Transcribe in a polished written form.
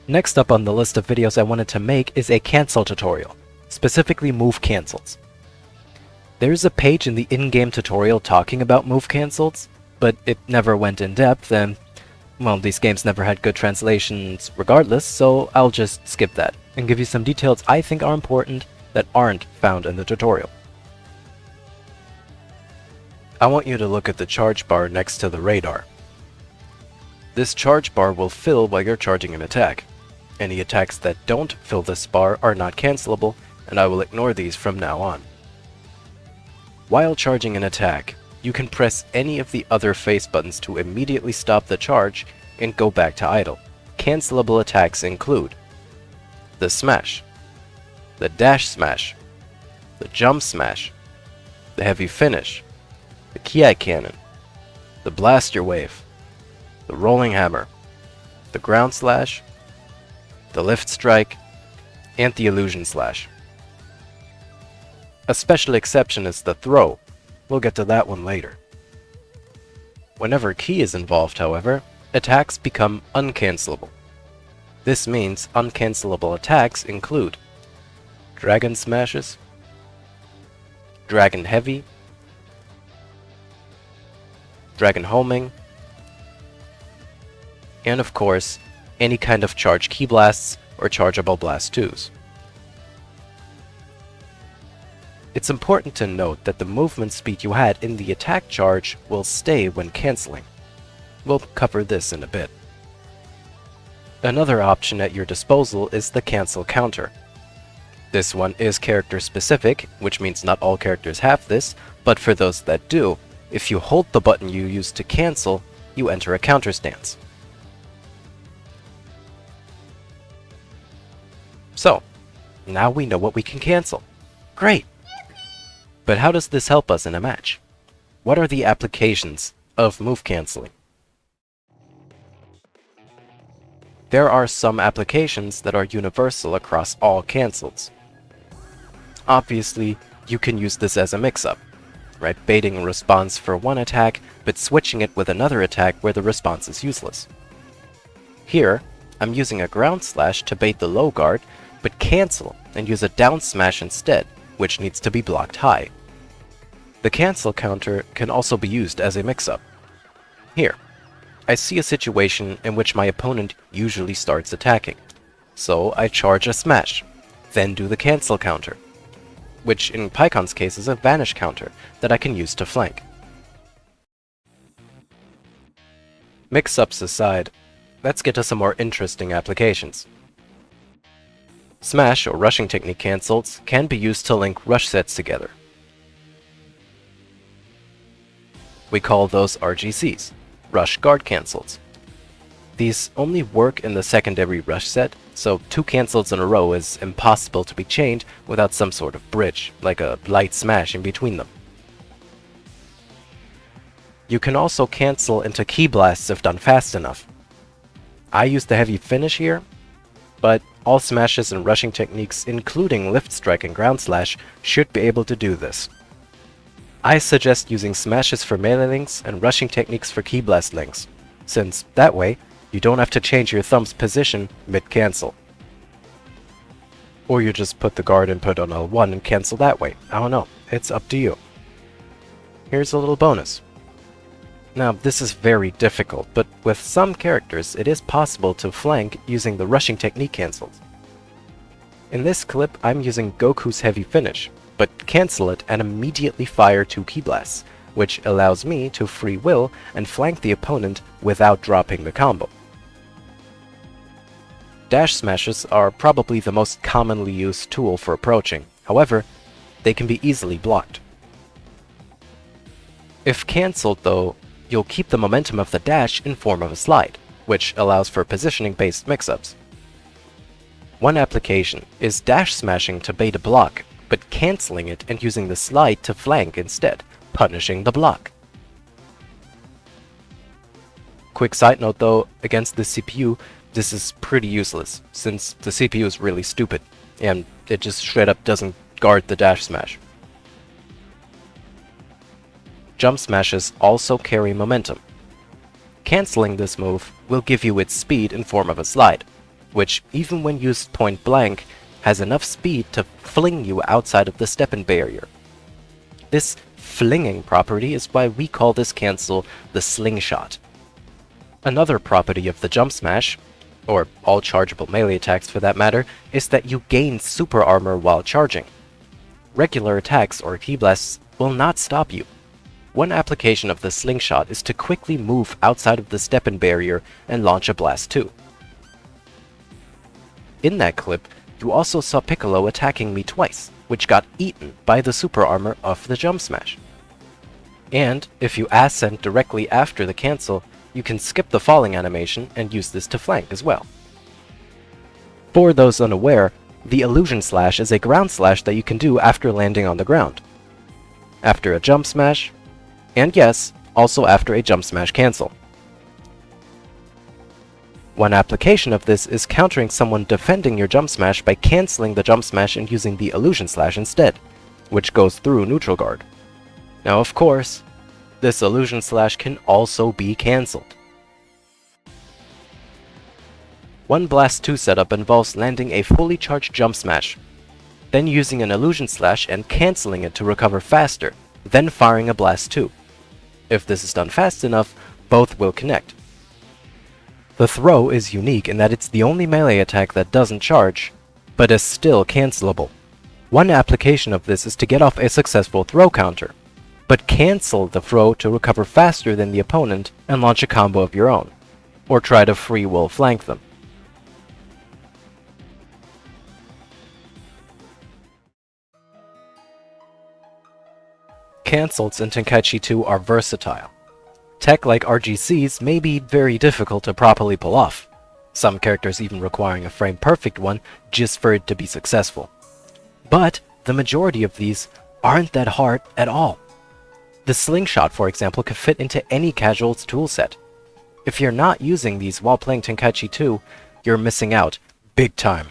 Next up on the list of videos I wanted to make is a cancel tutorial, specifically move cancels. There's a page in the in-game tutorial talking about move cancels, but it never went in depth and, well, these games never had good translations regardless, so I'll just skip that and give you some details I think are important that aren't found in the tutorial. I want you to look at the charge bar next to the radar. This charge bar will fill while you're charging an attack. Any attacks that don't fill this bar are not cancelable, and I will ignore these from now on. While charging an attack, you can press any of the other face buttons to immediately stop the charge and go back to idle. Cancelable attacks include the smash, the dash smash, the jump smash, the heavy finish, the Kiai cannon, the blaster wave, the rolling hammer, the ground slash, the lift strike, and the illusion slash. A special exception is the throw. We'll get to that one later. Whenever ki is involved, however, attacks become uncancelable. This means uncancelable attacks include dragon smashes, dragon heavy, dragon homing, and of course, any kind of charge ki blasts or chargeable blast 2s. It's important to note that the movement speed you had in the attack charge will stay when canceling. We'll cover this in a bit. Another option at your disposal is the cancel counter. This one is character specific, which means not all characters have this, but for those that do, if you hold the button you use to cancel, you enter a counter stance. So, now we know what we can cancel. Great! But how does this help us in a match? What are the applications of move canceling? There are some applications that are universal across all cancels. Obviously, you can use this as a mix-up, right? Baiting a response for one attack, but switching it with another attack where the response is useless. Here, I'm using a ground slash to bait the low guard, but cancel and use a down smash instead, which needs to be blocked high. The cancel counter can also be used as a mix-up. Here, I see a situation in which my opponent usually starts attacking, so I charge a smash, then do the cancel counter, which in Paikon's case is a vanish counter that I can use to flank. Mix-ups aside, let's get to some more interesting applications. Smash or rushing technique cancels can be used to link rush sets together. We call those RGCs, rush guard cancels. These only work in the secondary rush set, so 2 cancels in a row is impossible to be chained without some sort of bridge, like a light smash in between them. You can also cancel into ki blasts if done fast enough. I use the heavy finish here, but all smashes and rushing techniques, including lift strike and ground slash, should be able to do this. I suggest using smashes for melee links and rushing techniques for ki blast links, since that way, you don't have to change your thumb's position mid-cancel. Or you just put the guard input on L1 and cancel that way. I don't know, it's up to you. Here's a little bonus. Now, this is very difficult, but with some characters it is possible to flank using the rushing technique cancels. In this clip, I'm using Goku's heavy finish, but cancel it and immediately fire 2 ki blasts, which allows me to free will and flank the opponent without dropping the combo. Dash smashes are probably the most commonly used tool for approaching, however, they can be easily blocked. If cancelled though, you'll keep the momentum of the dash in form of a slide, which allows for positioning-based mix-ups. One application is dash smashing to bait a block, but cancelling it and using the slide to flank instead, punishing the block. Quick side note though, against the CPU, this is pretty useless, since the CPU is really stupid, and it just straight up doesn't guard the dash smash. Jump smashes also carry momentum. Cancelling this move will give you its speed in form of a slide, which, even when used point blank, has enough speed to fling you outside of the step-in barrier. This flinging property is why we call this cancel the slingshot. Another property of the jump smash, or all chargeable melee attacks for that matter, is that you gain super armor while charging. Regular attacks or ki blasts will not stop you. One application of the slingshot is to quickly move outside of the step-in barrier and launch a blast too. In that clip, you also saw Piccolo attacking me twice, which got eaten by the super armor of the jump smash. And if you ascend directly after the cancel, you can skip the falling animation and use this to flank as well. For those unaware, the illusion slash is a ground slash that you can do after landing on the ground, after a jump smash, and yes, also after a jump smash cancel. One application of this is countering someone defending your jump smash by canceling the jump smash and using the illusion slash instead, which goes through neutral guard. Now of course, this illusion slash can also be cancelled. One Blast 2 setup involves landing a fully charged jump smash, then using an illusion slash and cancelling it to recover faster, then firing a Blast 2. If this is done fast enough, both will connect. The throw is unique in that it's the only melee attack that doesn't charge, but is still cancelable. One application of this is to get off a successful throw counter, but cancel the throw to recover faster than the opponent and launch a combo of your own, or try to free will flank them. Cancels in Tenkaichi 2 are versatile. Tech like RGCs may be very difficult to properly pull off, some characters even requiring a frame-perfect one just for it to be successful. But the majority of these aren't that hard at all. The slingshot, for example, could fit into any casual's toolset. If you're not using these while playing Tenkaichi 2, you're missing out big time.